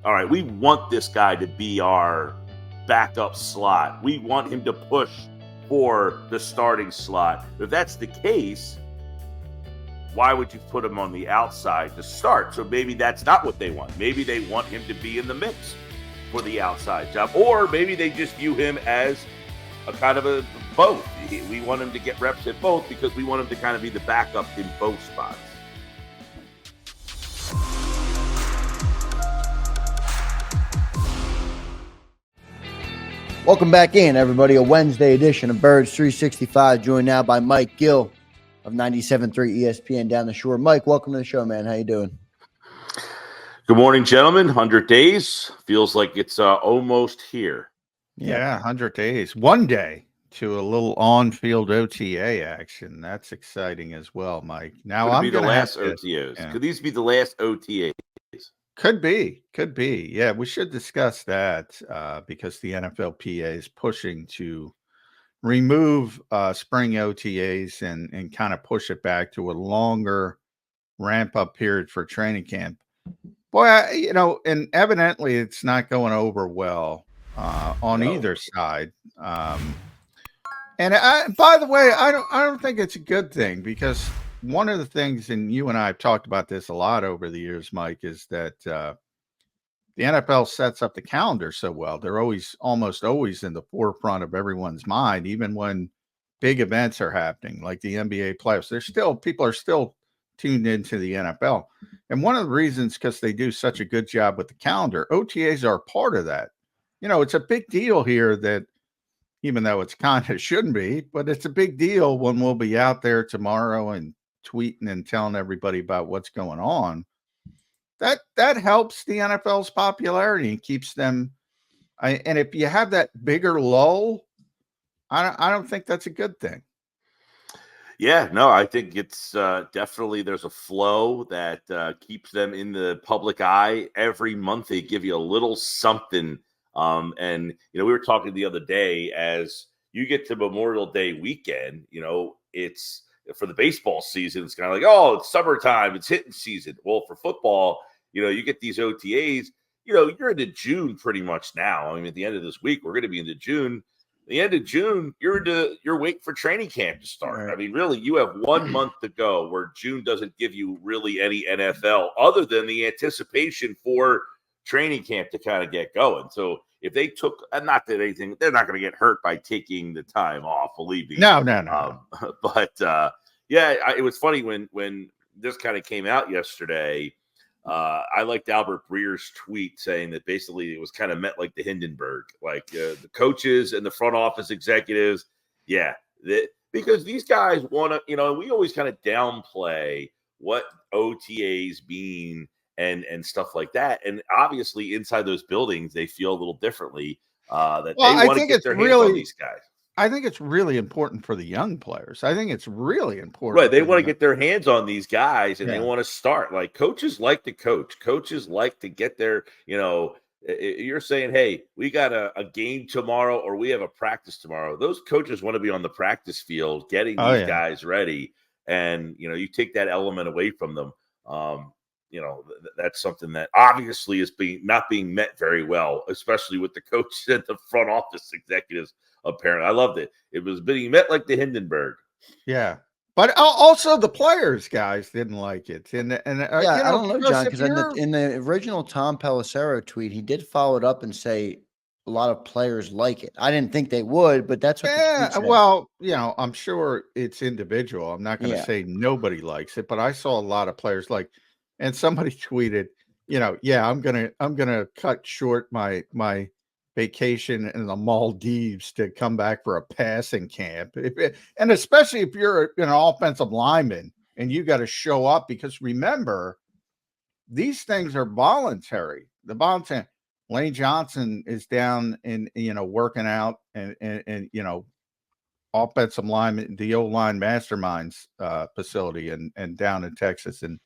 all right, we want this guy to be our backup slot. We want him to push for the starting slot. If that's the case, why would you put him on the outside to start? So maybe that's not what they want. Maybe they want him to be in the mix for the outside job, or maybe they just view him as a kind of a both. We want him to get reps at both because we want him to kind of be the backup in both spots. Welcome back in, everybody. A Wednesday edition of Birds 365, joined now by Mike Gill of 97.3 ESPN down the shore. Mike, welcome to the show, man. How you doing? Good morning, gentlemen. 100 days. Feels like it's almost here. Yeah, 100 days. One day to a little on-field OTA action. That's exciting as well, Mike. Now Could I'm be the going to last have OTAs. Yeah. Could these be the last OTAs? Could be. Yeah, we should discuss that because the NFLPA is pushing to remove spring OTAs and kind of push it back to a longer ramp-up period for training camp. Boy, and evidently it's not going over well on either side. And by the way, I don't think it's a good thing, because one of the things, and you and I have talked about this a lot over the years, Mike, is that the NFL sets up the calendar so well. They're almost always in the forefront of everyone's mind, even when big events are happening, like the NBA playoffs. People are still tuned into the NFL. And one of the reasons, because they do such a good job with the calendar, OTAs are part of that. It's a big deal here that, even though it's kind of shouldn't be, but it's a big deal when we'll be out there tomorrow and tweeting and telling everybody about what's going on. That helps the NFL's popularity and keeps them. And if you have that bigger lull, I don't think that's a good thing. Yeah, no, I think it's definitely, there's a flow that keeps them in the public eye. Every month they give you a little something. And, we were talking the other day, as you get to Memorial Day weekend, it's for the baseball season, it's kind of like, oh, it's summertime, it's hitting season. Well, for football, you get these OTAs, you're into June pretty much now. I mean, at the end of this week, we're going to be into June. The end of June, you're waiting for training camp to start. Right. I mean, really, you have 1 month to go, where June doesn't give you really any NFL other than the anticipation for training camp to kind of get going. So if they took, not that anything, they're not going to get hurt by taking the time off, believe me. No. But it was funny when this kind of came out yesterday. I liked Albert Breer's tweet saying that basically it was kind of met like the Hindenburg, like the coaches and the front office executives. Yeah, because these guys want to, and we always kind of downplay what OTAs mean and stuff like that. And obviously inside those buildings, they feel a little differently that they want to get their hands on these guys. I think it's really important for the young players. I think it's really important. Right. They want to get their hands on these guys, and they want to start. Like, coaches like to coach. Coaches like to get their, you're saying, hey, we got a game tomorrow, or we have a practice tomorrow. Those coaches want to be on the practice field getting these guys ready. And, you take that element away from them. That's something that obviously is not being met very well, especially with the coaches and the front office executives. Apparently, I loved it. It was being met like the Hindenburg. Yeah, but also the players, guys, didn't like it. And I don't know, John, because in the original Tom Pelissero tweet, he did follow it up and say a lot of players like it. I didn't think they would, but that's what. Yeah, well, I'm sure it's individual. I'm not going to say nobody likes it, but I saw a lot of players like. And somebody tweeted, I'm gonna cut short my vacation in the Maldives to come back for a passing camp. And especially if you're an offensive lineman and you got to show up, because remember, these things are voluntary. Lane Johnson is down in, working out and offensive lineman, the O-line masterminds facility and down in Texas. And,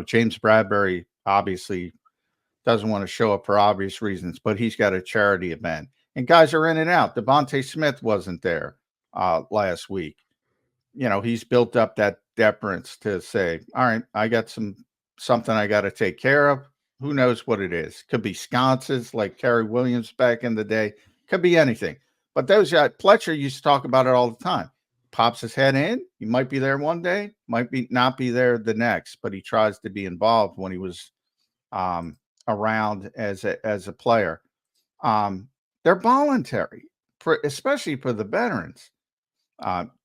James Bradbury obviously doesn't want to show up for obvious reasons, but he's got a charity event. And guys are in and out. Devontae Smith wasn't there last week. He's built up that deference to say, all right, I got something I got to take care of. Who knows what it is? Could be sconces like Kerry Williams back in the day. Could be anything. But those guys, Pletcher used to talk about it all the time. Pops his head in. He might be there one day, might be not be there the next, but he tries to be involved when he was around as a player. They're voluntary, especially for the veterans.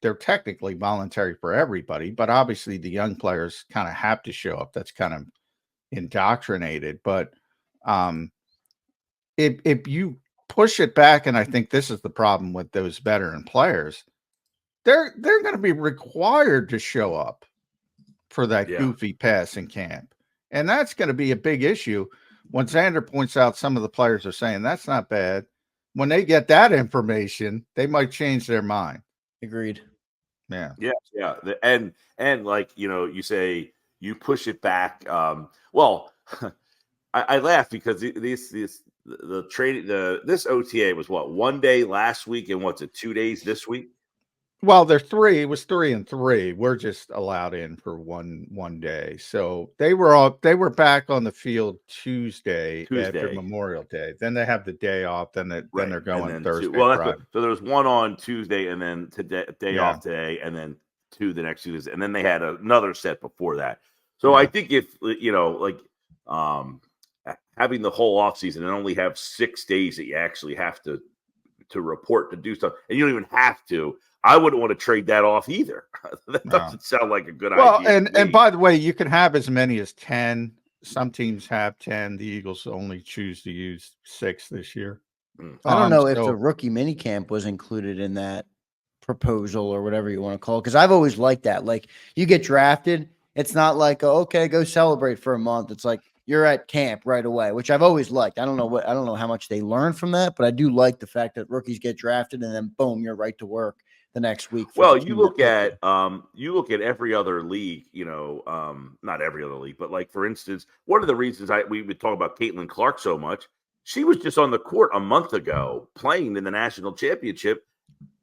They're technically voluntary for everybody, but obviously the young players kind of have to show up. That's kind of indoctrinated. But if you push it back, and I think this is the problem with those veteran players, they're going to be required to show up for that goofy passing camp. And that's going to be a big issue. When Xander points out some of the players are saying that's not bad, when they get that information, they might change their mind. Agreed. Yeah. And like, you say you push it back. Well, I laugh because this OTA was what, 1 day last week, and what's it, 2 days this week? Well, they're 3. It was 3 and 3. We're just allowed in for one day. So they were back on the field Tuesday. After Memorial Day. Then they have the day off. Then they're going Thursday. So there was one on Tuesday, and then day off today, and then 2 the next Tuesday, and then they had another set before that. So I think if having the whole offseason and only have 6 days that you actually have to report to do stuff, and you don't even have to. I wouldn't want to trade that off either. That doesn't sound like a good idea. Well, and by the way, you can have as many as 10. Some teams have 10. The Eagles only choose to use 6 this year. I don't know if the rookie minicamp was included in that proposal or whatever you want to call it, because I've always liked that. Like, you get drafted, it's not like, okay, go celebrate for a month. It's like you're at camp right away, which I've always liked. I don't know how much they learn from that, but I do like the fact that rookies get drafted and then boom, you're right to work the next week. Well, you look at every other league, not every other league, but like, for instance, one of the reasons we would talk about Caitlin Clark so much, she was just on the court a month ago playing in the national championship,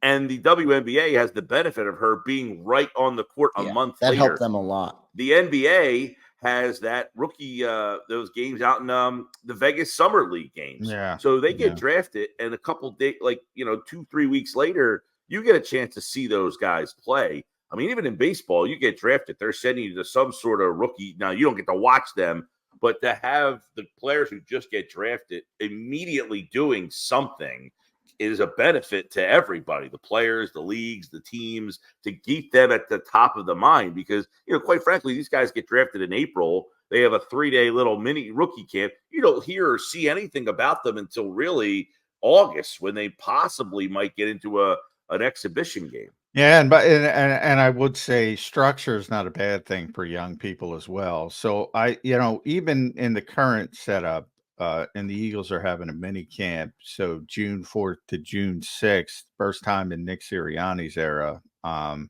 and the WNBA has the benefit of her being right on the court a month later. That helped them a lot. The NBA has that rookie, those games out in the Vegas Summer League games. Yeah. So they get drafted, and a couple days, 2-3 weeks later, you get a chance to see those guys play. I mean, even in baseball, you get drafted, they're sending you to some sort of rookie. Now, you don't get to watch them, but to have the players who just get drafted immediately doing something is a benefit to everybody, the players, the leagues, the teams, to keep them at the top of the mind. Because, quite frankly, these guys get drafted in April. They have a 3-day little mini rookie camp. You don't hear or see anything about them until really August, when they possibly might get into an exhibition game. Yeah, and I would say structure is not a bad thing for young people as well. So even in the current setup, and the Eagles are having a mini camp, so June 4th to June 6th, first time in Nick Sirianni's era, and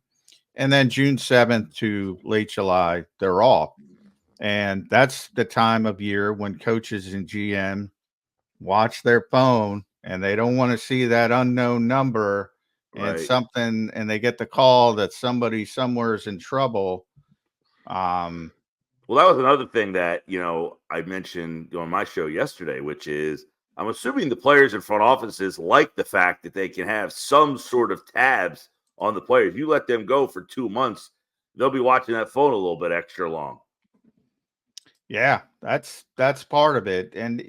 then June 7th to late July, they're off, and that's the time of year when coaches and GM watch their phone, and they don't want to see that unknown number. And and they get the call that somebody somewhere is in trouble. Well, that was another thing that, I mentioned on my show yesterday, which is I'm assuming the players in front offices like the fact that they can have some sort of tabs on the players. You let them go for 2 months, they'll be watching that phone a little bit extra long. Yeah, that's part of it. And,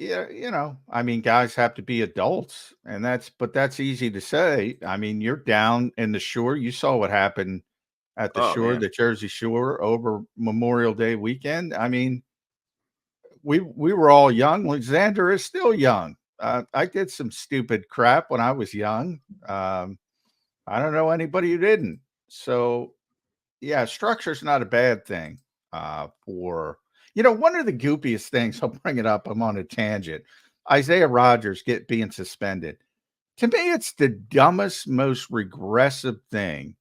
I mean, guys have to be adults, and that's easy to say. I mean, you're down in the Shore. You saw what happened at the Shore, the Jersey Shore, over Memorial Day weekend. I mean, we were all young. Xander is still young. I did some stupid crap when I was young. I don't know anybody who didn't. So, yeah, structure's not a bad thing for. One of the goofiest things, I'll bring it up, I'm on a tangent, Isaiah Rodgers being suspended. To me, it's the dumbest, most regressive thing.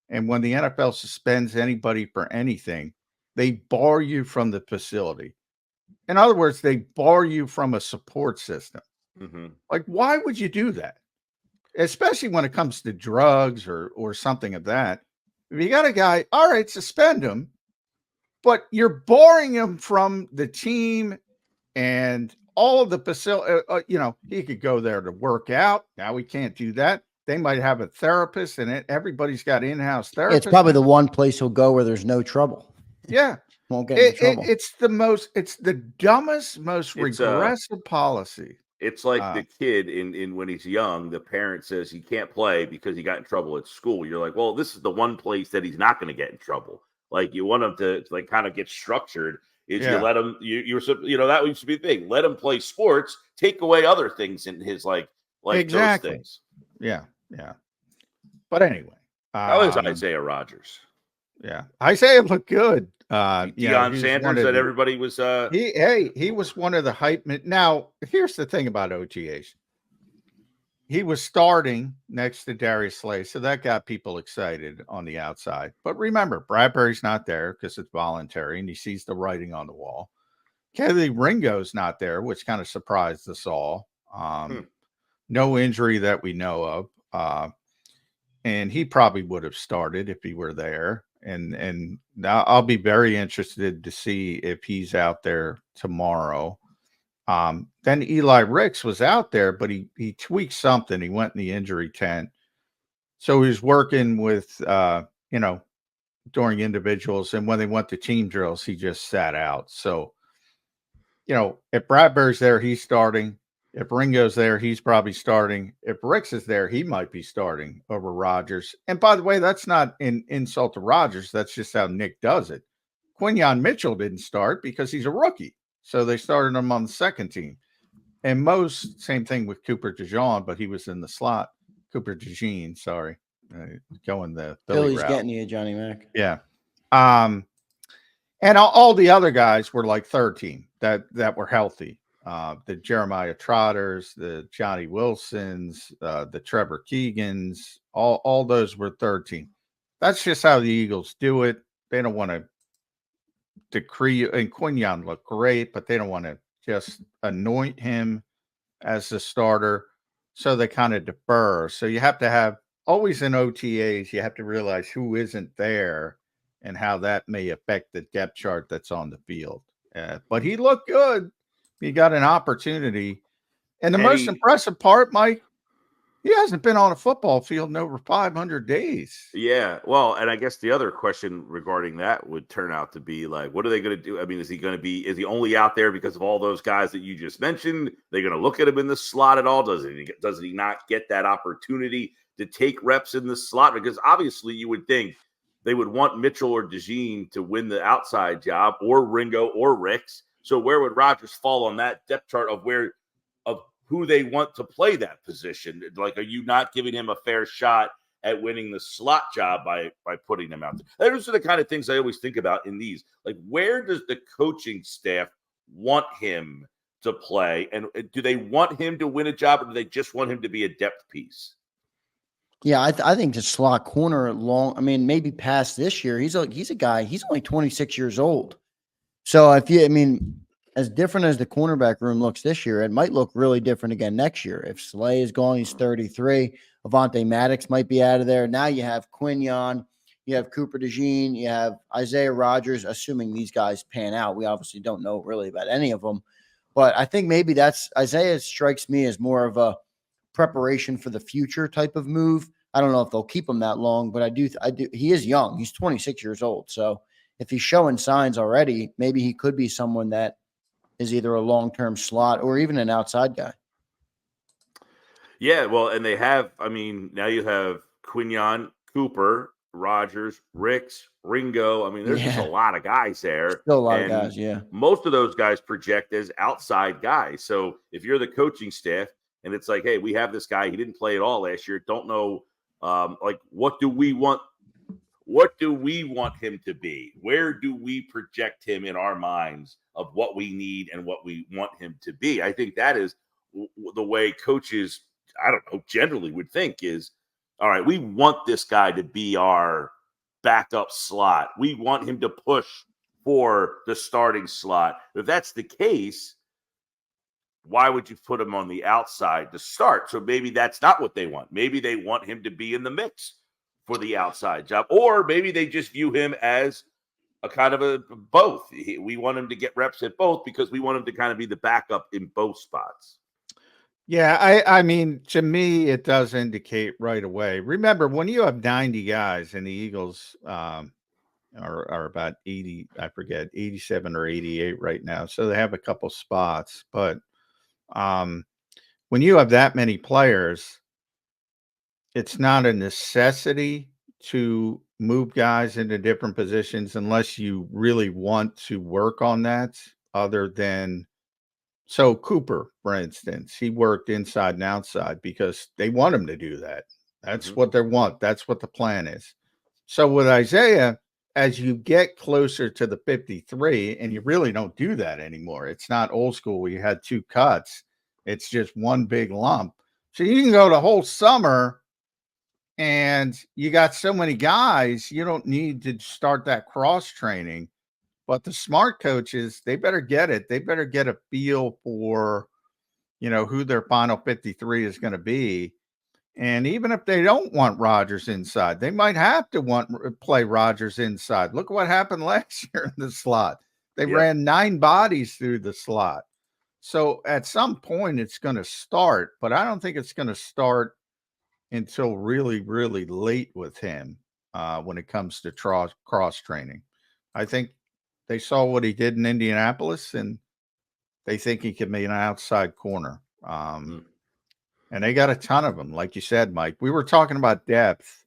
And when the NFL suspends anybody for anything, they bar you from the facility. In other words, they bar you from a support system. Mm-hmm. Like, why would you do that? Especially when it comes to drugs or something of that. If you got a guy, all right, suspend him. But you're barring him from the team and all of the facility, he could go there to work out. Now we can't do that. They might have a therapist, and everybody's got in-house therapists. It's probably the one place he'll go where there's no trouble. Yeah. Won't get into trouble. It's the dumbest, most regressive policy. It's like the kid in when he's young, the parent says he can't play because he got in trouble at school. You're like, well, this is the one place that he's not going to get in trouble. Like, you want him to like kind of get structured. You let him, that used to be the thing. Let him play sports, take away other things in his like exactly. those things. Yeah. But anyway, how is Isaiah Rodgers? Yeah, Isaiah looked good. Deion Sanders that everybody was. He was one of the hype men. Now, here's the thing about OTAs. He was starting next to Darius Slay, so that got people excited on the outside. But remember, Bradbury's not there because it's voluntary, and he sees the writing on the wall. Kelly Ringo's not there, which kind of surprised us all. No injury that we know of, and he probably would have started if he were there. And now I'll be very interested to see if he's out there tomorrow. Then Eli Ricks was out there, but he tweaked something. He went in the injury tent. So he was working with, during individuals. And when they went to team drills, he just sat out. So, if Bradbury's there, he's starting. If Ringo's there, he's probably starting. If Ricks is there, he might be starting over Rodgers. And by the way, that's not an insult to Rodgers. That's just how Nick does it. Quinyon Mitchell didn't start because he's a rookie. So they started him on the second team. And same thing with Cooper DeJean, but he was in the slot. Cooper DeJean, sorry. Going the Billy route. Getting you, Johnny Mac. Yeah. And all the other guys were like third team that were healthy. The Jeremiah Trotters, the Johnny Wilsons, the Trevor Keegans, all those were third team. That's just how the Eagles do it. They don't want to decree, and Quinyon looked great, but they don't want to just anoint him as the starter. So they kind of defer. So you have to have always in OTAs, you have to realize who isn't there and how that may affect the depth chart that's on the field. But he looked good. He got an opportunity. And the most impressive part, Mike, he hasn't been on a football field in over 500 days. Yeah. Well, and I guess the other question regarding that would turn out to be like, what are they going to do? I mean, is he only out there because of all those guys that you just mentioned? They're going to look at him in the slot at all? Does he not get that opportunity to take reps in the slot? Because obviously you would think they would want Mitchell or DeJean to win the outside job, or Ringo or Ricks. So where would Rodgers fall on that depth chart of who they want to play that position? Like, are you not giving him a fair shot at winning the slot job by putting him out there? Those are the kind of things I always think about in these. Like, where does the coaching staff want him to play? And do they want him to win a job, or do they just want him to be a depth piece? Yeah, I think the slot corner maybe past this year. He's a guy, he's only 26 years old. So as different as the cornerback room looks this year, it might look really different again next year. If Slay is gone, he's 33. Avonte Maddox might be out of there. Now you have Quinyon, you have Cooper DeJean, you have Isaiah Rodgers, assuming these guys pan out. We obviously don't know really about any of them. But I think maybe Isaiah strikes me as more of a preparation for the future type of move. I don't know if they'll keep him that long, but I do. He is young. He's 26 years old. So if he's showing signs already, maybe he could be someone that is either a long-term slot or even an outside guy. Yeah, well, and they have, now you have Quinyon, Cooper, Rodgers, Ricks, Ringo. There's just a lot of guys there. Still a lot of guys, yeah. Most of those guys project as outside guys. So if you're the coaching staff and it's like, hey, we have this guy, he didn't play at all last year, don't know, what do we want? What do we want him to be? Where do we project him in our minds of what we need and what we want him to be? I think that is the way coaches, generally would think is, all right, we want this guy to be our backup slot. We want him to push for the starting slot. If that's the case, why would you put him on the outside to start? So maybe that's not what they want. Maybe they want him to be in the mix for the outside job, or maybe they just view him as a kind of a both. We want him to get reps at both because we want him to kind of be the backup in both spots. Yeah, I mean, to me, it does indicate right away. Remember, when you have 90 guys and the Eagles are about 80, I forget, 87 or 88 right now. So they have a couple spots. But when you have that many players, it's not a necessity to move guys into different positions unless you really want to work on that, other than so Cooper, for instance, he worked inside and outside because they want him to do that. That's what they want. That's what the plan is. So with Isaiah, as you get closer to the 53, and you really don't do that anymore. It's not old school where you had two cuts. It's just one big lump. So you can go the whole summer and you got so many guys, you don't need to start that cross training. But the smart coaches, they better get it. They better get a feel for, who their final 53 is going to be. And even if they don't want Rodgers inside, they might have to play Rodgers inside. Look what happened last year in the slot. They ran 9 bodies through the slot. So at some point it's going to start, but I don't think it's going to start until really, really late with him when it comes to cross training. I think they saw what he did in Indianapolis, and they think he can be an outside corner. And they got a ton of them. Like you said, Mike, we were talking about depth.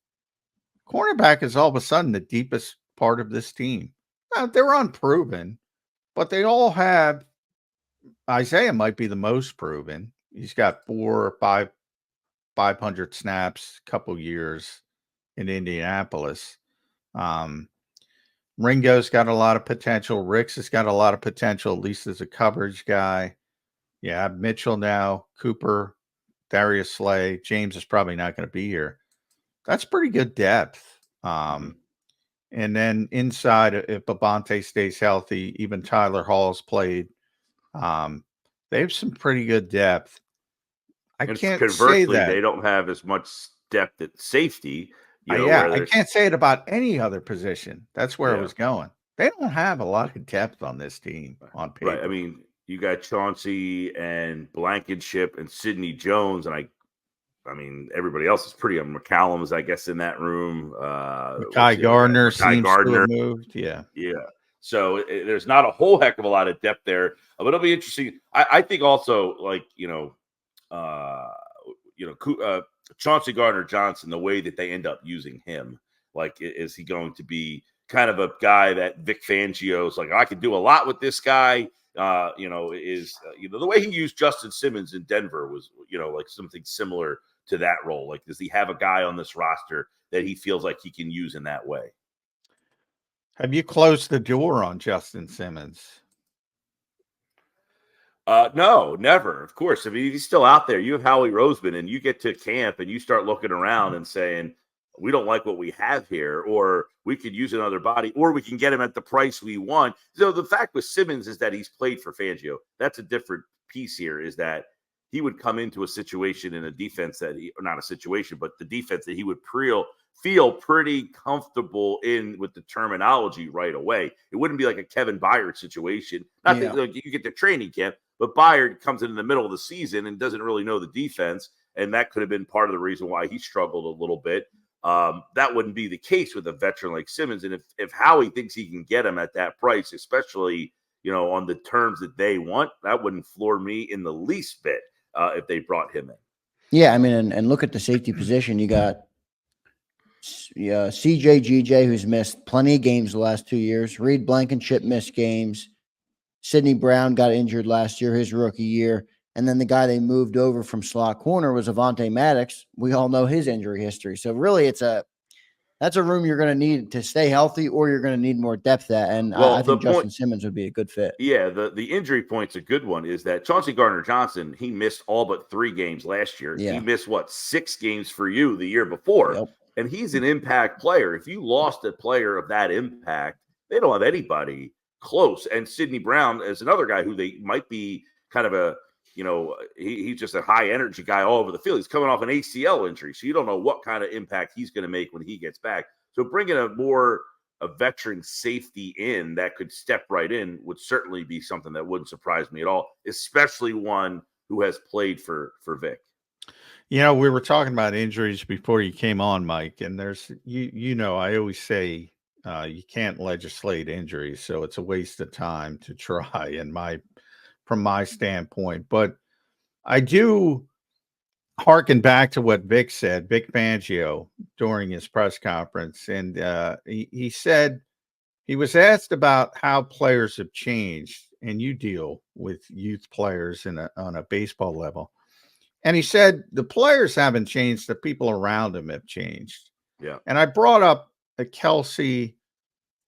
Cornerback is all of a sudden the deepest part of this team. Now, they're unproven, but they all have. Isaiah might be the most proven. He's got 4 or 500 snaps, couple years in Indianapolis. Ringo's got a lot of potential. Ricks has got a lot of potential, at least as a coverage guy. Yeah, Mitchell now, Cooper, Darius Slay. James is probably not going to be here. That's pretty good depth. And then inside, if Babante stays healthy, even Tyler Hall's played. They have some pretty good depth. I can't say that. They don't have as much depth at safety. I can't say it about any other position. That's where I was going. They don't have a lot of depth on this team on paper. Right. I mean, you got Chauncey and Blankenship and Sidney Jones, and I mean, everybody else is pretty. McCallum's, I guess, in that room. Mekhi Gardner seems to have moved. Yeah. So there's not a whole heck of a lot of depth there, but it'll be interesting. I think also, like Chauncey Gardner-Johnson, the way that they end up using him, like, is he going to be kind of a guy that Vic Fangio's like, I could do a lot with this guy? The way he used Justin Simmons in Denver was, like something similar to that role. Like, does he have a guy on this roster that he feels like he can use in that way? Have you closed the door on Justin Simmons? No, never. Of course. I mean, he's still out there. You have Howie Roseman, and you get to camp and you start looking around and saying, we don't like what we have here, or we could use another body, or we can get him at the price we want. So the fact with Simmons is that he's played for Fangio. That's a different piece here, is that he would come into a situation in a defense or not a situation, but the defense that he would feel pretty comfortable in with the terminology right away. It wouldn't be like a Kevin Byard situation. Not that like, you get to training camp, but Byard comes in the middle of the season and doesn't really know the defense, and that could have been part of the reason why he struggled a little bit. That wouldn't be the case with a veteran like Simmons. And if Howie thinks he can get him at that price, especially, on the terms that they want, that wouldn't floor me in the least bit if they brought him in. Yeah, I mean, and look at the safety position. You got CJ GJ, who's missed plenty of games the last 2 years. Reed Blankenship missed games. Sidney Brown got injured last year, his rookie year. And then the guy they moved over from slot corner was Avonte Maddox. We all know his injury history. So really, that's a room you're going to need to stay healthy, or you're going to need more depth at. And I think Justin Simmons would be a good fit. Yeah, the injury point's a good one, is that Chauncey Gardner-Johnson, he missed all but 3 games last year. Yeah. He missed, 6 games for you the year before. Yep. And he's an impact player. If you lost a player of that impact, they don't have anybody close. And Sidney Brown is another guy who they might be kind of he's just a high energy guy all over the field. He's coming off an ACL injury, so you don't know what kind of impact he's going to make when he gets back. So bringing a more a veteran safety in that could step right in would certainly be something that wouldn't surprise me at all, especially one who has played for Vic. You know, we were talking about injuries before you came on, Mike, and there's I always say you can't legislate injuries, so it's a waste of time to try from my standpoint. But I do harken back to what Vic said, Vic Fangio, during his press conference, and he said he was asked about how players have changed, and you deal with youth players on a baseball level. And he said the players haven't changed, the people around him have changed. Yeah. And I brought up Kelsey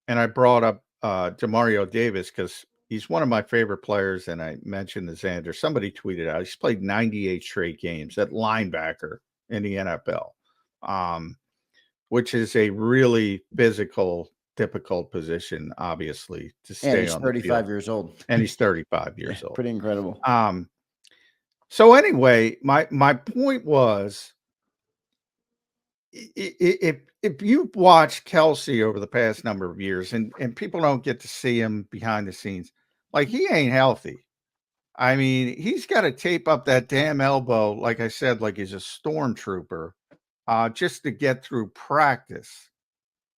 and I brought up Demario Davis because he's one of my favorite players. And I mentioned the Xander. Somebody tweeted out he's played 98 straight games at linebacker in the NFL, which is a really physical, difficult position, obviously, to stay on. And he's 35 years old. And he's 35 years old. Pretty incredible. So anyway, my point was, if you've watched Kelsey over the past number of years, and people don't get to see him behind the scenes, like he ain't healthy. I mean, he's got to tape up that damn elbow, like I said, like he's a stormtrooper, just to get through practice.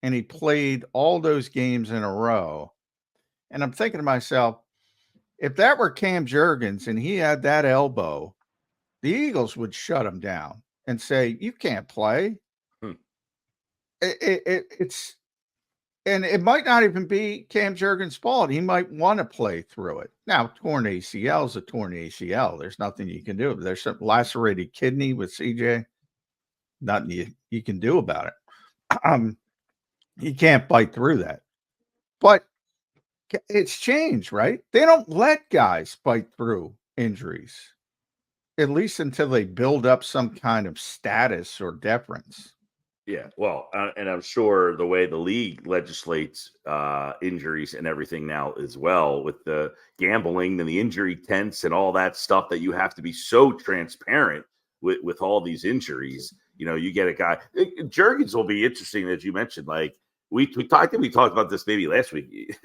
And he played all those games in a row. And I'm thinking to myself, if that were Cam Jurgens and he had that elbow, the Eagles would shut him down and say, you can't play. It's and it might not even be Cam Jurgens' fault. He might want to play through it. Now, torn ACL is a torn ACL. There's nothing you can do. There's some lacerated kidney with CJ. Nothing you can do about it. You can't fight through that. But it's changed, right? They don't let guys fight through injuries, at least until they build up some kind of status or deference. Yeah, well, and I'm sure the way the league legislates injuries and everything now as well, with the gambling and the injury tents and all that stuff, that you have to be so transparent with all these injuries. You know, you get a guy. Jurgens will be interesting, as you mentioned. Like we talked about this maybe last week.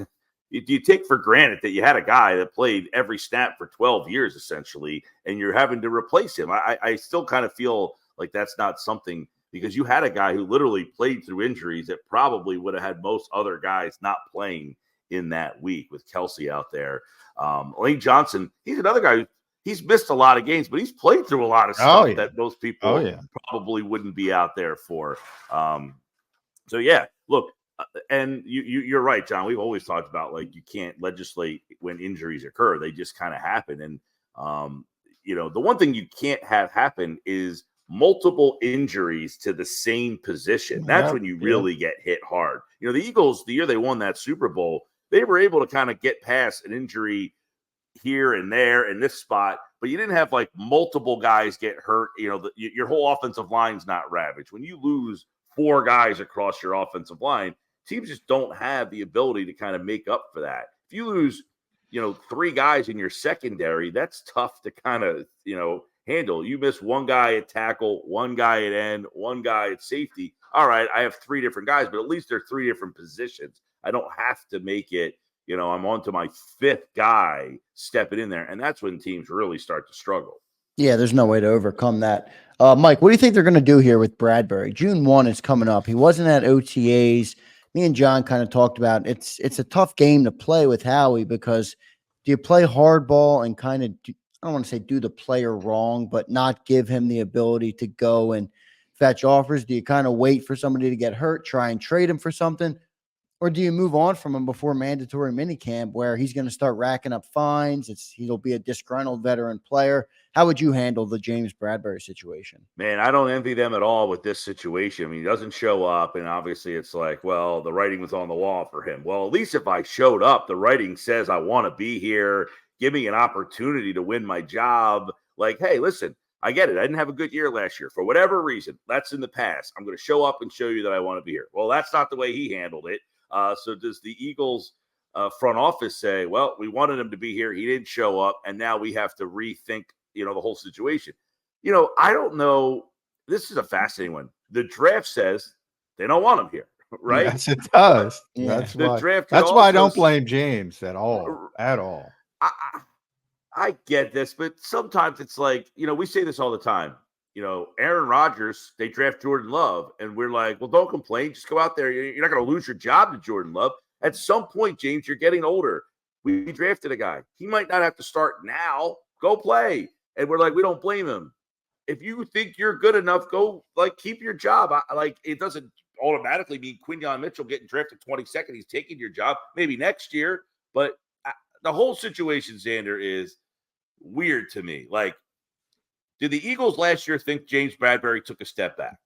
You take for granted that you had a guy that played every snap for 12 years, essentially, and you're having to replace him. I still kind of feel like that's not something, because you had a guy who literally played through injuries that probably would have had most other guys not playing in that week, with Kelsey out there. Lane Johnson, he's another guy. He's missed a lot of games, but he's played through a lot of stuff that most people probably wouldn't be out there for. So, yeah, look. And you're right, John. We've always talked about, like, you can't legislate when injuries occur. They just kind of happen. And, the one thing you can't have happen is multiple injuries to the same position. That's when you really get hit hard. You know, the Eagles, the year they won that Super Bowl, they were able to kind of get past an injury here and there in this spot, but you didn't have like multiple guys get hurt. You know, your whole offensive line's not ravaged. When you lose 4 guys across your offensive line, teams just don't have the ability to kind of make up for that. If you lose, 3 guys in your secondary, that's tough to kind of, handle. You miss 1 guy at tackle, 1 guy at end, 1 guy at safety. All right, I have 3 different guys, but at least they're 3 different positions. I don't have to make it, I'm on to my 5th guy stepping in there. And that's when teams really start to struggle. Yeah, there's no way to overcome that. Mike, what do you think they're going to do here with Bradbury? June 1 is coming up. He wasn't at OTAs. Me and John kind of talked about it's a tough game to play with Howie, because do you play hardball and kind of, I don't want to say do the player wrong, but not give him the ability to go and fetch offers? Do you kind of wait for somebody to get hurt, try and trade him for something? Or do you move on from him before mandatory minicamp, where he's going to start racking up fines? He'll be a disgruntled veteran player. How would you handle the James Bradbury situation? Man, I don't envy them at all with this situation. I mean, he doesn't show up, and obviously it's like, well, the writing was on the wall for him. Well, at least if I showed up, the writing says I want to be here. Give me an opportunity to win my job. Like, hey, listen, I get it. I didn't have a good year last year for whatever reason. That's in the past. I'm going to show up and show you that I want to be here. Well, that's not the way he handled it. So does the Eagles front office say, well, we wanted him to be here, he didn't show up, and now we have to rethink, the whole situation? I don't know. This is a fascinating one. The draft says they don't want him here, right? Yes, it does. Yeah. The draft could That's why I also don't blame James at all. At all. I, I get this, but sometimes it's like, we say this all the time. Aaron Rodgers, they draft Jordan Love, and we're like, well, don't complain. Just go out there. You're not going to lose your job to Jordan Love. At some point, James, you're getting older. We drafted a guy. He might not have to start now. Go play. And we're like, we don't blame him. If you think you're good enough, go keep your job. It doesn't automatically mean Quinyon Mitchell getting drafted 22nd. He's taking your job maybe next year. But the whole situation, Xander, is weird to me. Did the Eagles last year think James Bradbury took a step back?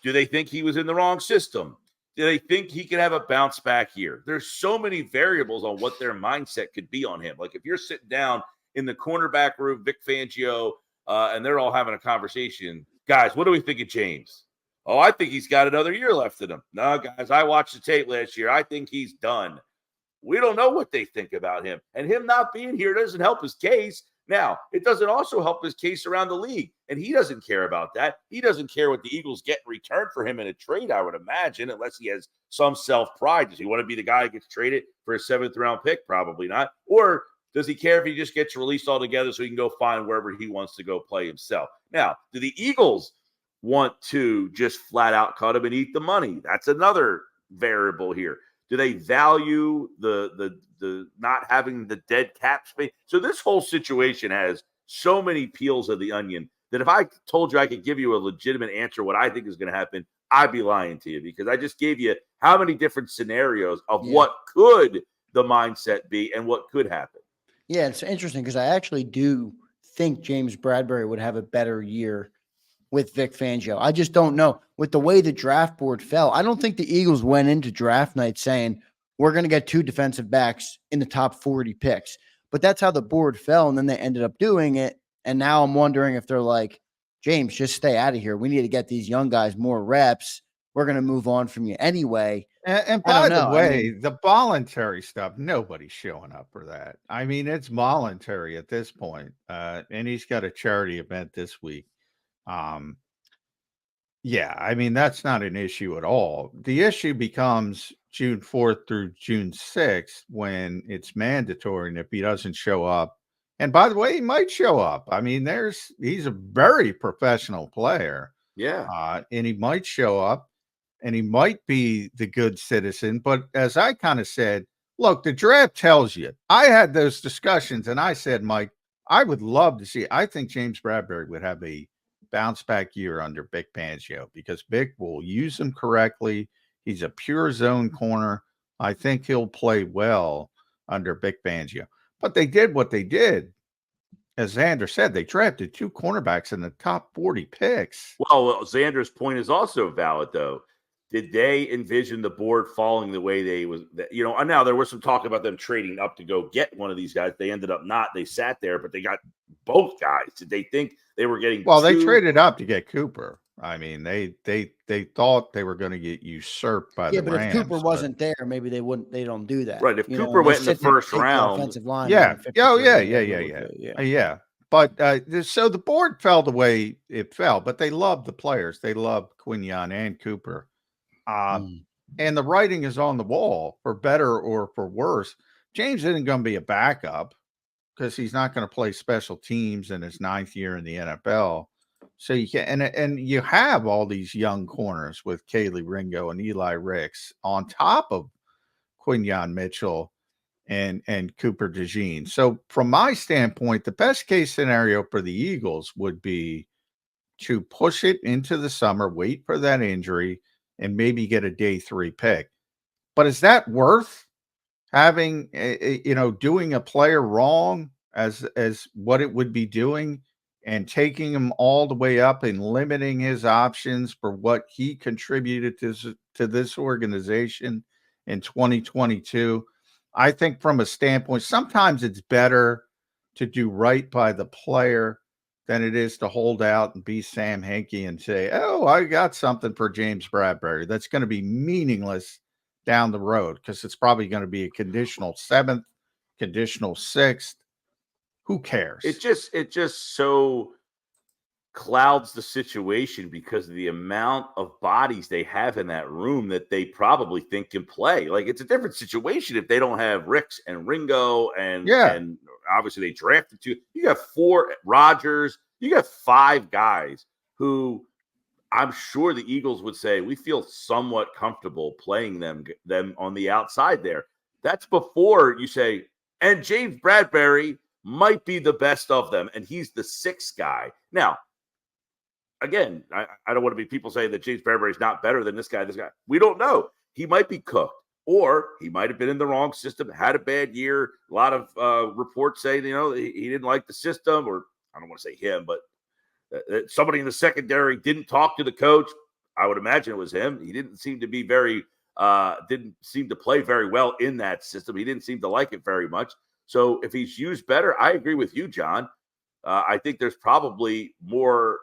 Do they think he was in the wrong system? Do they think he could have a bounce back year? There's so many variables on what their mindset could be on him. If you're sitting down in the cornerback room, Vic Fangio, and they're all having a conversation, guys, what do we think of James? Oh, I think he's got another year left in him. No, guys, I watched the tape last year. I think he's done. We don't know what they think about him. And him not being here doesn't help his case. Now, it doesn't also help his case around the league, and he doesn't care about that. He doesn't care what the Eagles get in return for him in a trade, I would imagine, unless he has some self-pride. Does he want to be the guy who gets traded for a 7th-round pick? Probably not. Or does he care if he just gets released altogether so he can go find wherever he wants to go play himself? Now, do the Eagles want to just flat out cut him and eat the money? That's another variable here. Do they value the not having the dead cap space? So this whole situation has so many peels of the onion that if I told you I could give you a legitimate answer what I think is going to happen, I'd be lying to you, because I just gave you how many different scenarios of what could the mindset be and what could happen. Yeah, it's interesting because I actually do think James Bradbury would have a better year with Vic Fangio. I just don't know. With the way the draft board fell, I don't think the Eagles went into draft night saying, we're going to get 2 defensive backs in the top 40 picks. But that's how the board fell, and then they ended up doing it. And now I'm wondering if they're like, James, just stay out of here. We need to get these young guys more reps. We're going to move on from you anyway. And by the way, the voluntary stuff, nobody's showing up for that. I mean, it's voluntary at this point. And he's got a charity event this week. Yeah, I mean, that's not an issue at all. The issue becomes June 4th through June 6th when it's mandatory. And if he doesn't show up, and by the way, he might show up. I mean, he's a very professional player. Yeah. And he might show up and he might be the good citizen. But as I kind of said, look, the draft tells you. I had those discussions and I said, Mike, I would love to see. I think James Bradbury would have a bounce back year under Vic Fangio because Vic will use him correctly. He's a pure zone corner. I think he'll play well under Vic Fangio. But they did what they did. As Xander said, they drafted 2 cornerbacks in the top 40 picks. Well, Xander's point is also valid, though. Did they envision the board falling the way they was? Now there was some talk about them trading up to go get one of these guys. They ended up not. They sat there, but they got both guys. Did they think they were getting? Well, they traded up to get Cooper. I mean, they thought they were going to get usurped by the Rams. Yeah, but if Cooper wasn't there, maybe they wouldn't. They don't do that, right? If Cooper went in the first round, offensive line. Yeah. But so the board fell the way it fell. But they loved the players. They loved Quinyon and Cooper. And the writing is on the wall for better or for worse. James isn't going to be a backup because he's not going to play special teams in his 9th year in the NFL. So you can, and you have all these young corners with Kaylee Ringo and Eli Ricks on top of Quinyon Mitchell and Cooper DeJean. So from my standpoint, the best case scenario for the Eagles would be to push it into the summer, wait for that injury, and maybe get a day 3 pick. But is that worth having, doing a player wrong as what it would be doing and taking him all the way up and limiting his options for what he contributed to this organization in 2022? I think from a standpoint, sometimes it's better to do right by the player than it is to hold out and be Sam Hinkie and say, oh, I got something for James Bradbury. That's going to be meaningless down the road because it's probably going to be a conditional 7th, conditional 6th. Who cares? It's just so clouds the situation because of the amount of bodies they have in that room that they probably think can play. Like, it's a different situation if they don't have Ricks and Ringo and obviously they drafted 2. You got 4 Rodgers. You got 5 guys who I'm sure the Eagles would say we feel somewhat comfortable playing them on the outside there. That's before you say, and James Bradbury might be the best of them, and he's the 6th guy. Now, again, I don't want to be people saying that James Bradbury is not better than this guy. We don't know. He might be cooked, or he might have been in the wrong system, had a bad year. A lot of reports say, he didn't like the system, or I don't want to say him, but somebody in the secondary didn't talk to the coach. I would imagine it was him. He didn't seem to be didn't seem to play very well in that system. He didn't seem to like it very much. So if he's used better, I agree with you, John. I think there's probably more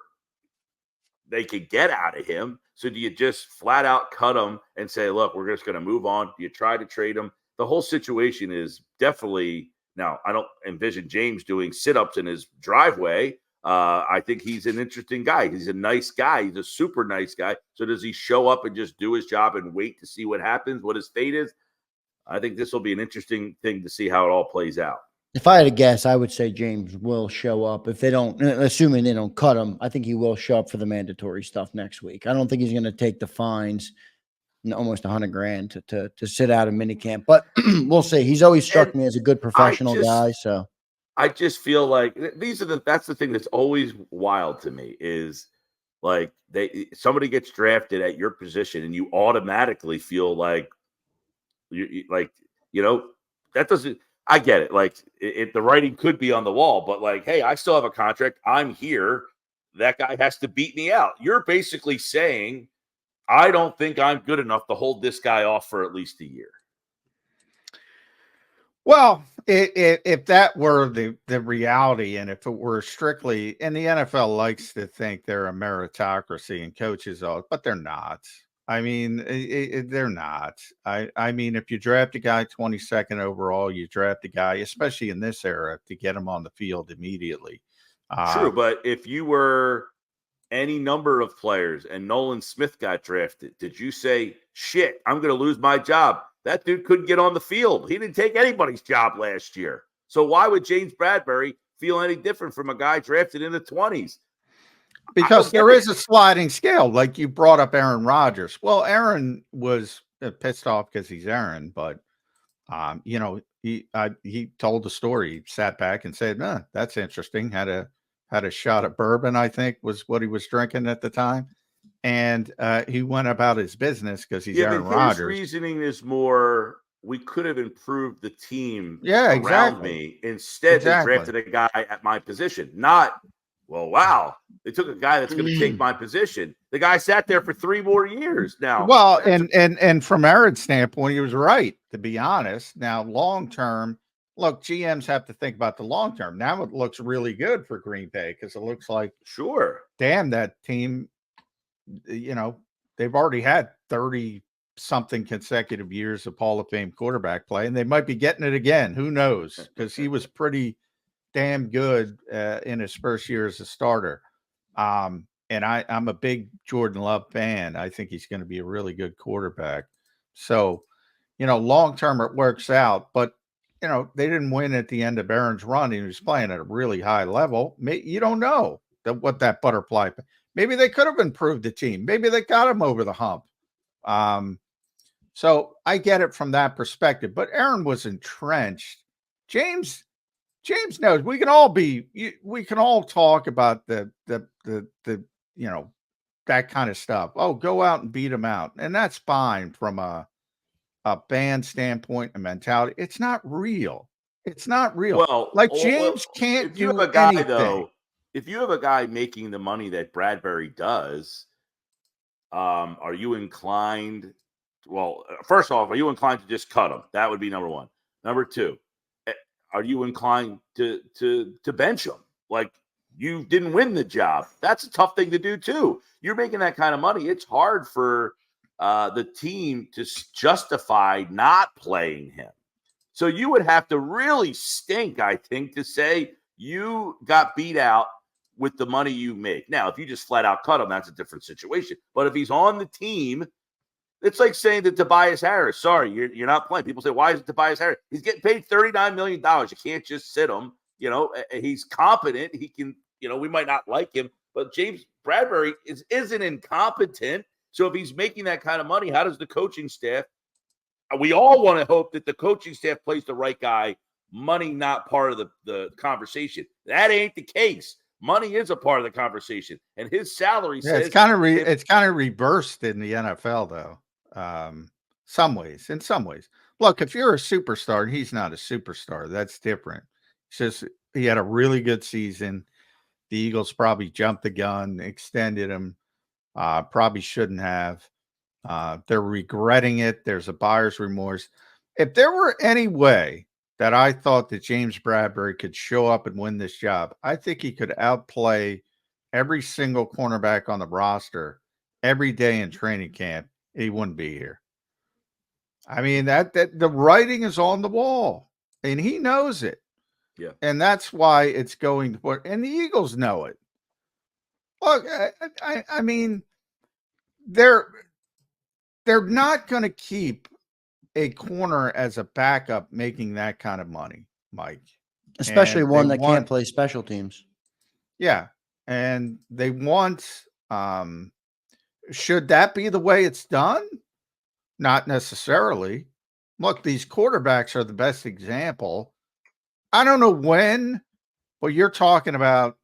they could get out of him. So do you just flat out cut him and say, look, we're just going to move on? Do you try to trade him? The whole situation is definitely – now, I don't envision James doing sit-ups in his driveway. I think he's an interesting guy. He's a nice guy. He's a super nice guy. So does he show up and just do his job and wait to see what happens, what his fate is? I think this will be an interesting thing to see how it all plays out. If I had to guess, I would say James will show up. If they don't, assuming they don't cut him, I think he will show up for the mandatory stuff next week. I don't think he's going to take the fines, almost $100,000 to sit out of minicamp, but we'll see. He's always struck me as a good professional guy. So I just feel like that's the thing that's always wild to me is like somebody gets drafted at your position and you automatically feel like that doesn't. I get it. Like the writing could be on the wall, but like, hey, I still have a contract. I'm here. That guy has to beat me out. You're basically saying, I don't think I'm good enough to hold this guy off for at least a year. Well, if that were the reality, and if it were strictly, and the NFL likes to think they're a meritocracy and coaches all, but they're not. I mean, they're not. I mean, if you draft a guy 22nd overall, you draft a guy, especially in this era, to get him on the field immediately. True, but if you were any number of players and Nolan Smith got drafted, did you say, shit, I'm going to lose my job? That dude couldn't get on the field. He didn't take anybody's job last year. So why would James Bradbury feel any different from a guy drafted in the 20s? Because there is a sliding scale, like you brought up Aaron Rodgers. Well, Aaron was pissed off because he's Aaron, but he told the story. He sat back and said, that's interesting. Had a shot of bourbon, I think, was what he was drinking at the time. And he went about his business because he's Aaron Rodgers. His reasoning is more, we could have improved the team around me. Instead, they drafted a guy at my position. Not, well, wow, they took a guy that's going to take my position. The guy sat there for 3 more years now. Well, and from Aaron's standpoint, he was right, to be honest. Now, long term, look, GMs have to think about the long term. Now it looks really good for Green Bay because it looks like, damn, that team, they've already had 30-something consecutive years of Hall of Fame quarterback play, and they might be getting it again. Who knows? Because he was pretty damn good in his first year as a starter. And I'm a big Jordan Love fan. I think he's going to be a really good quarterback. So, long term it works out, but they didn't win at the end of Aaron's run. He was playing at a really high level. You don't know what that butterfly. Maybe they could have improved the team. Maybe they got him over the hump. So I get it from that perspective. But Aaron was entrenched. James knows we can all talk about the that kind of stuff. Oh, go out and beat him out, and that's fine from a band standpoint and mentality. It's not real. It's not real. Well, James can't do anything. Though, if you have a guy making the money that Bradbury does, are you inclined? Well, first off, are you inclined to just cut him? That would be number one. Number two, are you inclined to bench him? Like, you didn't win the job. That's a tough thing to do too. You're making that kind of money. It's hard for the team to justify not playing him. So you would have to really stink, I think, to say you got beat out. with the money you make. Now, if you just flat out cut him, that's a different situation. But if he's on the team, it's like saying to Tobias Harris, sorry, you're not playing. People say, why is it Tobias Harris? He's getting paid $39 million. You can't just sit him. You know, he's competent. He can, you know, we might not like him, but James Bradbury isn't incompetent. So if he's making that kind of money, how does the coaching staff? We all want to hope that the coaching staff plays the right guy. Money not part of the conversation. That ain't the case. Money is a part of the conversation, and his salary says it's kind of reversed in the NFL though. In some ways. Look, if you're a superstar and he's not a superstar, that's different. It's just he had a really good season. The Eagles probably jumped the gun, extended him. Probably shouldn't have. They're regretting it. There's a buyer's remorse. If there were any way that I thought that James Bradbury could show up and win this job, I think he could outplay every single cornerback on the roster every day in training camp. He wouldn't be here. I mean, that the writing is on the wall, and he knows it. Yeah. And that's why it's going to work. And the Eagles know it. Look, I mean, they're not going to keep a corner as a backup making that kind of money, Mike. Especially one that can't play special teams. Yeah. And they want, should that be the way it's done? Not necessarily. Look, these quarterbacks are the best example. I don't know when, but you're talking about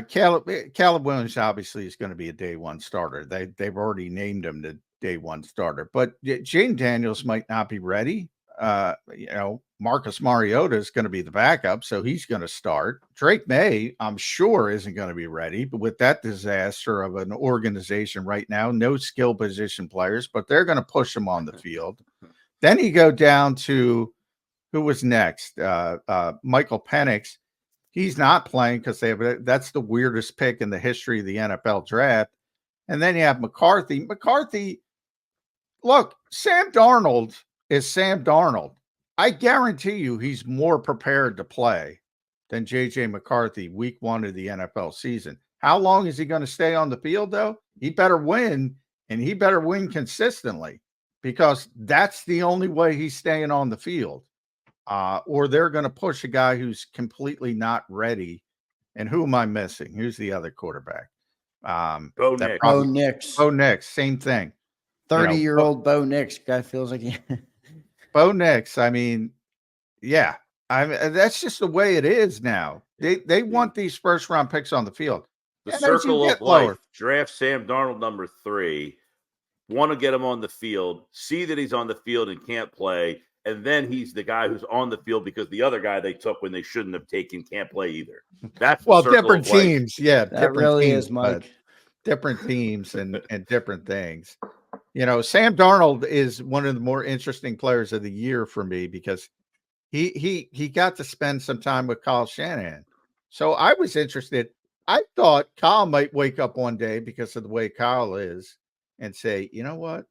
Caleb Williams obviously is going to be a day one starter. They've already named him the day one starter, but Jaden Daniels might not be ready. You know, Marcus Mariota is going to be the backup, so he's going to start. Drake May, I'm sure, isn't going to be ready, but with that disaster of an organization right now, no skill position players, but they're going to push him on the field. Then you go down to who was next? Michael Penix. He's not playing because that's the weirdest pick in the history of the NFL draft. And then you have McCarthy. McCarthy, look, Sam Darnold is Sam Darnold. I guarantee you he's more prepared to play than J.J. McCarthy week one of the NFL season. How long is he going to stay on the field, though? He better win, and he better win consistently because that's the only way he's staying on the field. Or they're going to push a guy who's completely not ready. And who am I missing? Who's the other quarterback? Bo Nix. Bo Nix, same thing. 30-year-old Bo Nix. Guy feels like he... Bo Nix, I mean, yeah. I mean, that's just the way it is now. They want these first-round picks on the field. The circle of life. Draft Sam Darnold number 3. Want to get him on the field. See that he's on the field and can't play. And then he's the guy who's on the field because the other guy they took when they shouldn't have taken can't play either. That's different teams. Yeah, that really is, Mike. Different teams and different things. You know, Sam Darnold is one of the more interesting players of the year for me because he got to spend some time with Kyle Shanahan. So I was interested. I thought Kyle might wake up one day because of the way Kyle is and say, you know what?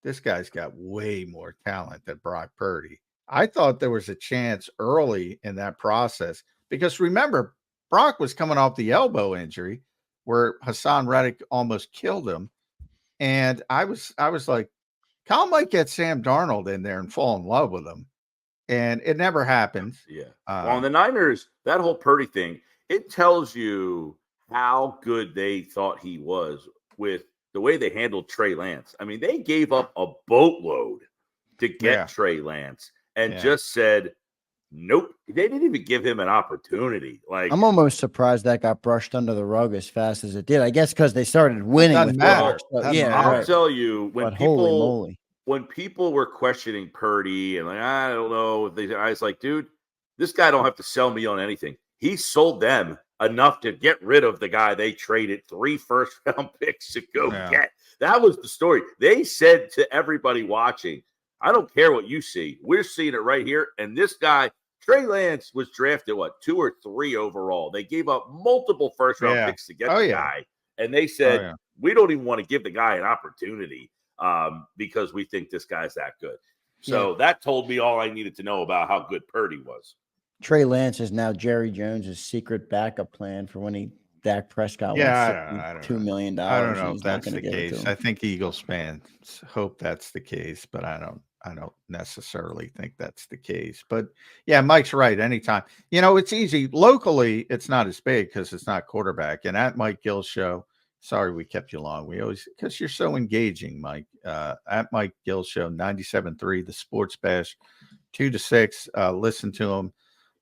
This guy's got way more talent than Brock Purdy. I thought there was a chance early in that process because remember, Brock was coming off the elbow injury where Hassan Reddick almost killed him. And I was like, Kyle might get Sam Darnold in there and fall in love with him. And it never happened. Yeah. Well, the Niners, that whole Purdy thing, it tells you how good they thought he was with the way they handled Trey Lance. I mean, they gave up a boatload to get Trey Lance and just said, nope. They didn't even give him an opportunity. Like, I'm almost surprised that got brushed under the rug as fast as it did. I guess because they started winning. Doesn't matter. I'll tell you, when people were questioning Purdy and like, I don't know, I was like, dude, this guy don't have to sell me on anything. He sold them enough to get rid of the guy they traded 3 first-round picks to go get. That was the story. They said to everybody watching, I don't care what you see. We're seeing it right here. And this guy, Trey Lance, was drafted, 2 or 3 overall. They gave up multiple first-round picks to get the guy. And they said, we don't even want to give the guy an opportunity because we think this guy's that good. So that told me all I needed to know about how good Purdy was. Trey Lance is now Jerry Jones's secret backup plan for when Dak Prescott wants Yeah, I don't $2 know. million I don't and know if he's not that's going to the give it to case. him. I think Eagles fans hope that's the case, but I don't necessarily think that's the case. But yeah, Mike's right. Anytime, it's easy. Locally, it's not as big because it's not quarterback. And at Mike Gill show, sorry we kept you long. We always because you're so engaging, Mike. At Mike Gill show, 97.3, the Sports Bash, 2 to 6. Listen to him.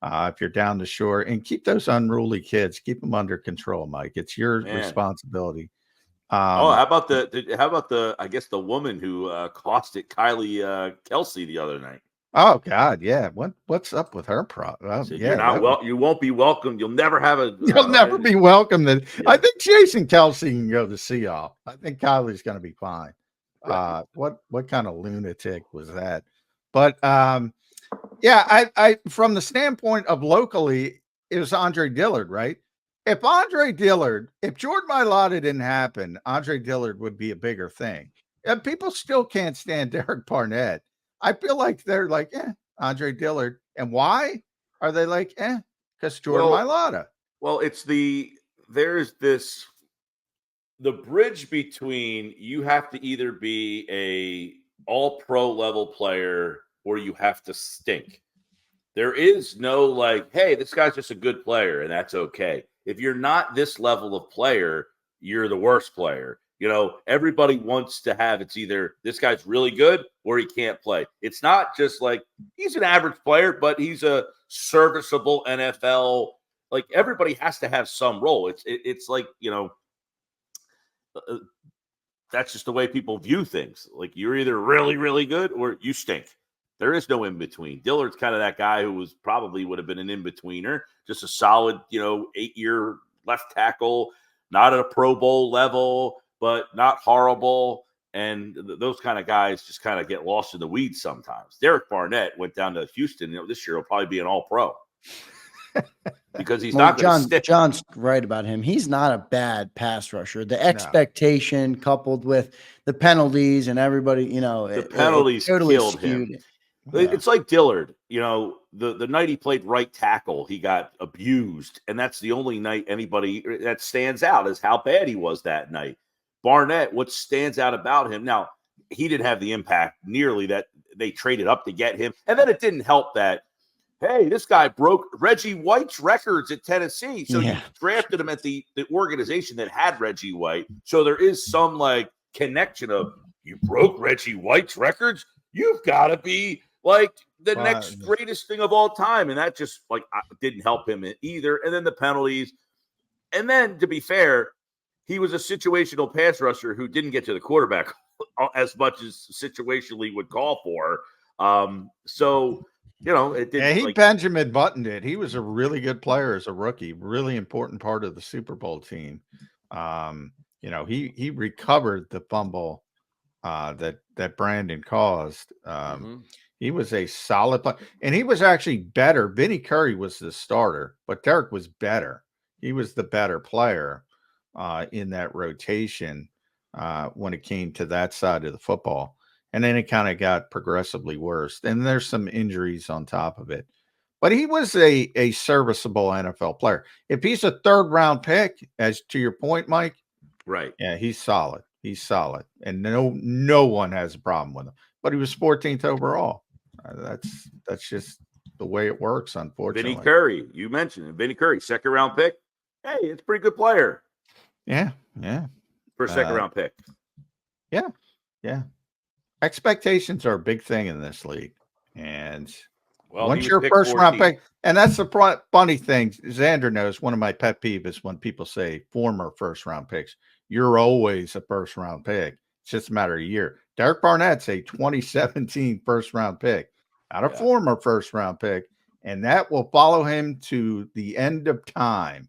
If you're down the shore, and keep those unruly kids, keep them under control, Mike. It's your responsibility. How about I guess the woman who costed Kylie Kelsey the other night? Oh God, yeah. What's up with her problem? So Yeah, you won't be welcome. You'll never have a. you'll never be welcome. Yeah. I think Jason Kelsey can go to see y'all. I think Kylie's going to be fine. Right. What kind of lunatic was that? But yeah, I from the standpoint of locally, it was Andre Dillard, right? If Jordan Mailata didn't happen, Andre Dillard would be a bigger thing. And people still can't stand Derek Barnett. I feel like they're like, Andre Dillard. And why are they like, because Jordan Mailata? Well, there's this, the bridge between you have to either be a all-pro level player or you have to stink. There is no like, hey, this guy's just a good player and that's okay. If you're not this level of player, you're the worst player. Everybody wants to have, it's either this guy's really good or he can't play. It's not just like he's an average player, but he's a serviceable NFL. Like everybody has to have some role. It's like, that's just the way people view things. Like you're either really, really good or you stink. There is no in between. Dillard's kind of that guy who would have been an in betweener, just a solid, 8-year left tackle, not at a Pro Bowl level, but not horrible. And those kind of guys just kind of get lost in the weeds sometimes. Derek Barnett went down to Houston. This year will probably be an all-pro because he's not going to stick. John's right about him. He's not a bad pass rusher. The expectation coupled with the penalties and everybody, the penalties totally killed him. Yeah. It's like Dillard, the night he played right tackle, he got abused. And that's the only night anybody that stands out is how bad he was that night. Barnett, what stands out about him, now, he didn't have the impact nearly that they traded up to get him. And then it didn't help that, hey, this guy broke Reggie White's records at Tennessee. So you drafted him at the organization that had Reggie White. So there is some like connection of you broke Reggie White's records. You've got to be like the next greatest thing of all time. And that just like didn't help him either. And then the penalties. And then to be fair, he was a situational pass rusher who didn't get to the quarterback as much as situationally would call for. It didn't. Yeah, Benjamin Button did. He was a really good player as a rookie, really important part of the Super Bowl team. He recovered the fumble that Brandon caused. He was a solid player, and he was actually better. Vinny Curry was the starter, but Derek was better. He was the better player in that rotation when it came to that side of the football. And then it kind of got progressively worse. And there's some injuries on top of it. But he was a serviceable NFL player. If he's a third-round pick, as to your point, Mike, right? Yeah, he's solid. He's solid. And no one has a problem with him. But he was 14th overall. That's just the way it works, unfortunately. Vinny Curry, you mentioned it. Vinny Curry, second-round pick. Hey, it's a pretty good player. Yeah. For a second-round pick. Yeah. Expectations are a big thing in this league. And once you're a first-round pick, and that's the funny thing, Xander knows one of my pet peeves is when people say former first-round picks. You're always a first-round pick. It's just a matter of year. Derek Barnett's a 2017 first-round pick, not a former first-round pick, and that will follow him to the end of time.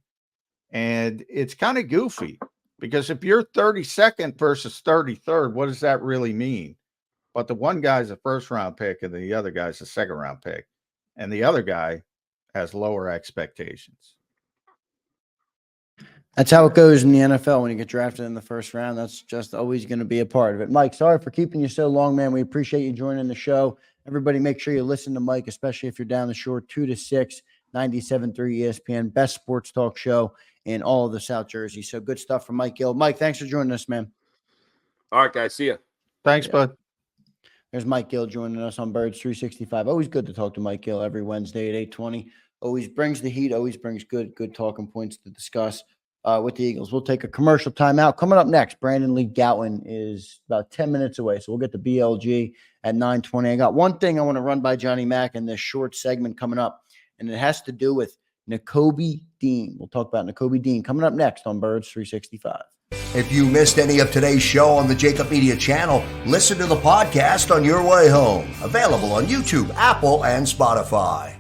And it's kind of goofy because if you're 32nd versus 33rd, what does that really mean? But the one guy's a first-round pick and the other guy's a second-round pick. And the other guy has lower expectations. That's how it goes in the NFL when you get drafted in the first round. That's just always going to be a part of it. Mike, sorry for keeping you so long, man. We appreciate you joining the show. Everybody make sure you listen to Mike, especially if you're down the shore, 2 to 6 97.3 ESPN, best sports talk show in all of the South Jersey. So good stuff from Mike Gill. Mike, thanks for joining us, man. All right, guys. See ya. Thanks, bud. There's Mike Gill joining us on Birds 365. Always good to talk to Mike Gill every Wednesday at 8:20. Always brings the heat. Always brings good talking points to discuss with the Eagles. We'll take a commercial timeout. Coming up next, Brandon Lee Goutwin is about 10 minutes away. So we'll get to BLG at 9:20. I got one thing I want to run by Johnny Mack in this short segment coming up, and it has to do with Nakobe Dean. We'll talk about Nakobe Dean coming up next on Birds 365. If you missed any of today's show on the JAKIB Media channel, listen to the podcast on your way home. Available on YouTube, Apple, and Spotify.